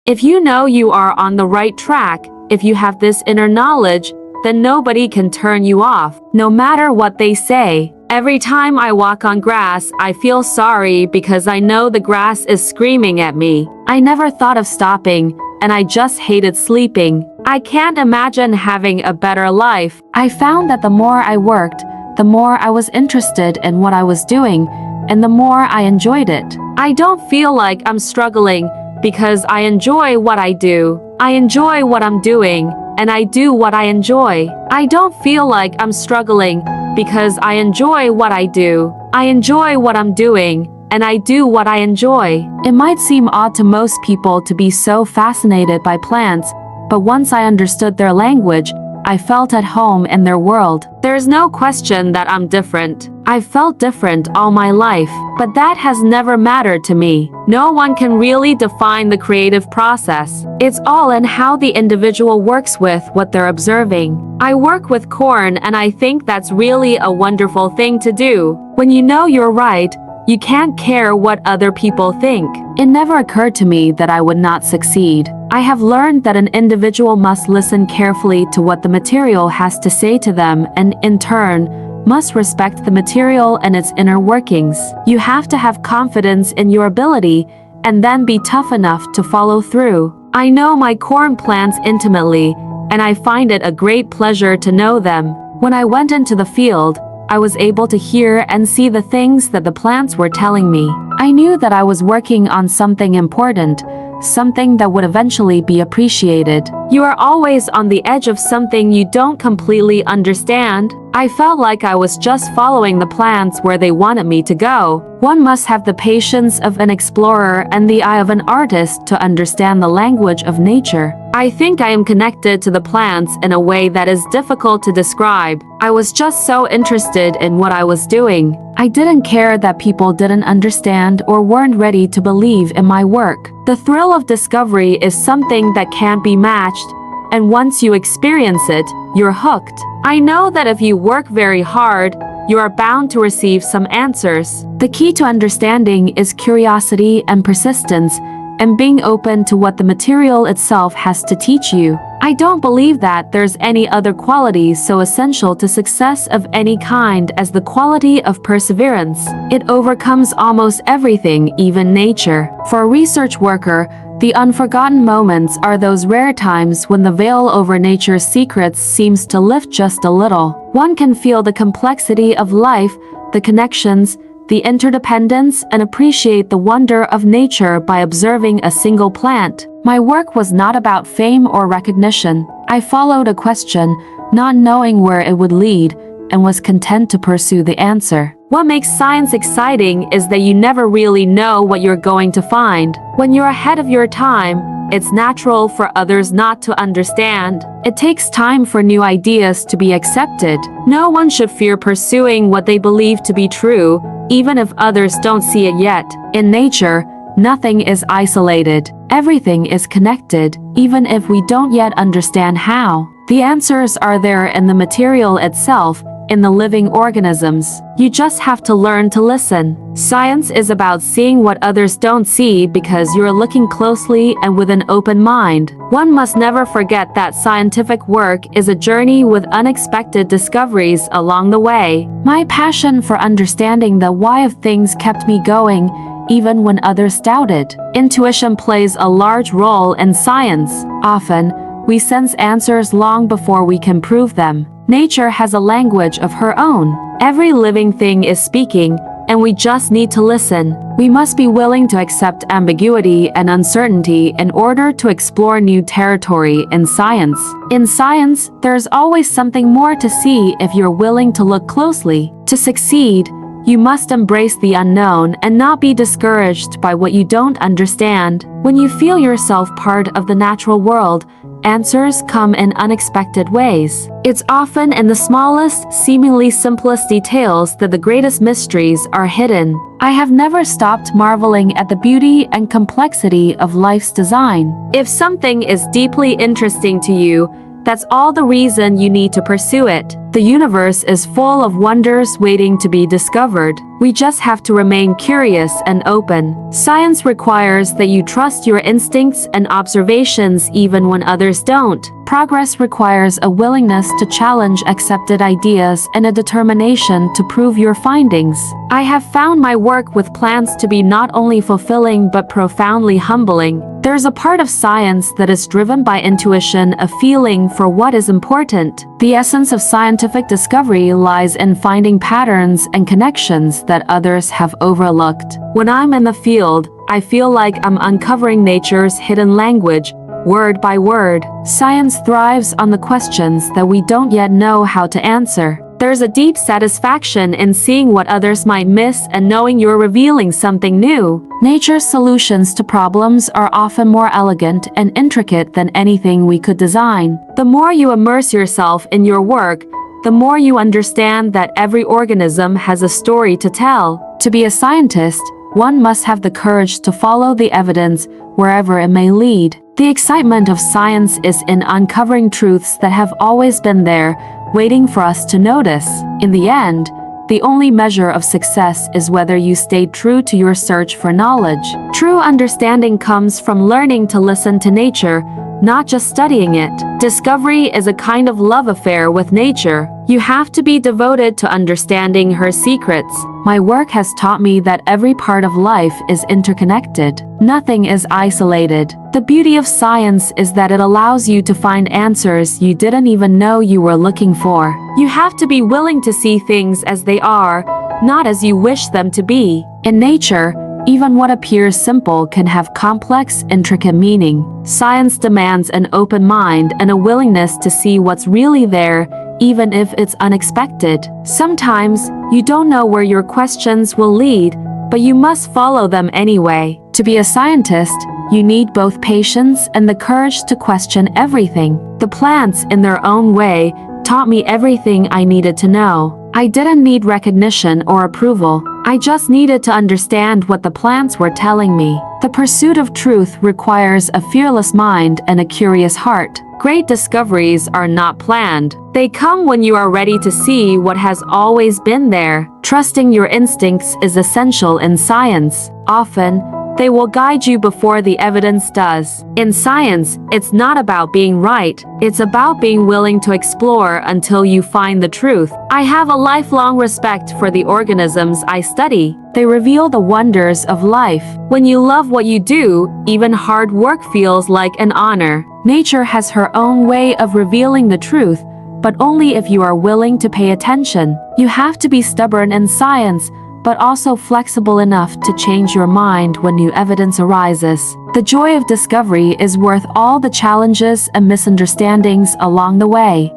If you know you are on the right track, if you have this inner knowledge, then nobody can turn you off, no matter what they say. Every time I walk on grass, I feel sorry because I know the grass is screaming at me. I never thought of stopping, and I just hated sleeping. I can't imagine having a better life. I found that the more I worked, the more I was interested in what I was doing, and the more I enjoyed it. I don't feel like I'm struggling because I enjoy what I do. I enjoy what I'm doing, and I do what I enjoy. I don't feel like I'm struggling because I enjoy what I do. I enjoy what I'm doing, and I do what I enjoy. It might seem odd to most people to be so fascinated by plants, but once I understood their language, I felt at home in their world. There's no question that I'm different. I've felt different all my life, but that has never mattered to me. No one can really define the creative process. It's all in how the individual works with what they're observing. I work with corn, and I think that's really a wonderful thing to do. When you know you're right, you can't care what other people think. It never occurred to me that I would not succeed. I have learned that an individual must listen carefully to what the material has to say to them and, in turn, must respect the material and its inner workings. You have to have confidence in your ability and then be tough enough to follow through. I know my corn plants intimately, and I find it a great pleasure to know them. When I went into the field, I was able to hear and see the things that the plants were telling me. I knew that I was working on something important, something that would eventually be appreciated. You are always on the edge of something you don't completely understand. I felt like I was just following the plants where they wanted me to go. One must have the patience of an explorer and the eye of an artist to understand the language of nature. I think I am connected to the plants in a way that is difficult to describe. I was just so interested in what I was doing. I didn't care that people didn't understand or weren't ready to believe in my work. The thrill of discovery is something that can't be matched, and once you experience it, you're hooked. I know that if you work very hard, you are bound to receive some answers. The key to understanding is curiosity and persistence, and being open to what the material itself has to teach you. I don't believe that there's any other quality so essential to success of any kind as the quality of perseverance. It overcomes almost everything, even nature. For a research worker, the unforgotten moments are those rare times when the veil over nature's secrets seems to lift just a little. One can feel the complexity of life, the connections, the interdependence, and appreciate the wonder of nature by observing a single plant. My work was not about fame or recognition. I followed a question, not knowing where it would lead, and was content to pursue the answer. What makes science exciting is that you never really know what you're going to find. When you're ahead of your time, it's natural for others not to understand. It takes time for new ideas to be accepted. No one should fear pursuing what they believe to be true, even if others don't see it yet. In nature, nothing is isolated. Everything is connected, even if we don't yet understand how. The answers are there in the material itself, in the living organisms. You just have to learn to listen. Science is about seeing what others don't see because you're looking closely and with an open mind. One must never forget that scientific work is a journey with unexpected discoveries along the way. My passion for understanding the why of things kept me going, even when others doubted. Intuition plays a large role in science. Often, we sense answers long before we can prove them. Nature has a language of her own. Every living thing is speaking, and we just need to listen. We must be willing to accept ambiguity and uncertainty in order to explore new territory in science. In science, there's always something more to see if you're willing to look closely. To succeed, you must embrace the unknown and not be discouraged by what you don't understand. When you feel yourself part of the natural world, answers come in unexpected ways. It's often in the smallest, seemingly simplest details that the greatest mysteries are hidden. I have never stopped marveling at the beauty and complexity of life's design. If something is deeply interesting to you, That's all the reason you need to pursue it. The universe is full of wonders waiting to be discovered. We just have to remain curious and open. Science requires that you trust your instincts and observations even when others don't. Progress requires a willingness to challenge accepted ideas and a determination to prove your findings. I have found my work with plants to be not only fulfilling but profoundly humbling. There's a part of science that is driven by intuition, a feeling for what is important. The essence of scientific discovery lies in finding patterns and connections that others have overlooked. When I'm in the field, I feel like I'm uncovering nature's hidden language, word by word. Science thrives on the questions that we don't yet know how to answer. There's a deep satisfaction in seeing what others might miss and knowing you're revealing something new. Nature's solutions to problems are often more elegant and intricate than anything we could design. The more you immerse yourself in your work, the more you understand that every organism has a story to tell. To be a scientist, one must have the courage to follow the evidence wherever it may lead. The excitement of science is in uncovering truths that have always been there, waiting for us to notice. In the end, the only measure of success is whether you stayed true to your search for knowledge. True understanding comes from learning to listen to nature, not just studying it. Discovery is a kind of love affair with nature. You have to be devoted to understanding her secrets. My work has taught me that every part of life is interconnected. Nothing is isolated. The beauty of science is that it allows you to find answers you didn't even know you were looking for. You have to be willing to see things as they are, not as you wish them to be. In nature, even what appears simple can have complex, intricate meaning. Science demands an open mind and a willingness to see what's really there, even if it's unexpected. Sometimes, you don't know where your questions will lead, but you must follow them anyway. To be a scientist, you need both patience and the courage to question everything. The plants, in their own way, taught me everything I needed to know. I didn't need recognition or approval. I just needed to understand what the plants were telling me. The pursuit of truth requires a fearless mind and a curious heart. Great discoveries are not planned. They come when you are ready to see what has always been there. Trusting your instincts is essential in science. Often, they will guide you before the evidence does. In science, it's not about being right. It's about being willing to explore until you find the truth. I have a lifelong respect for the organisms I study. They reveal the wonders of life. When you love what you do, even hard work feels like an honor. Nature has her own way of revealing the truth, but only if you are willing to pay attention. You have to be stubborn in science, but also flexible enough to change your mind when new evidence arises. The joy of discovery is worth all the challenges and misunderstandings along the way.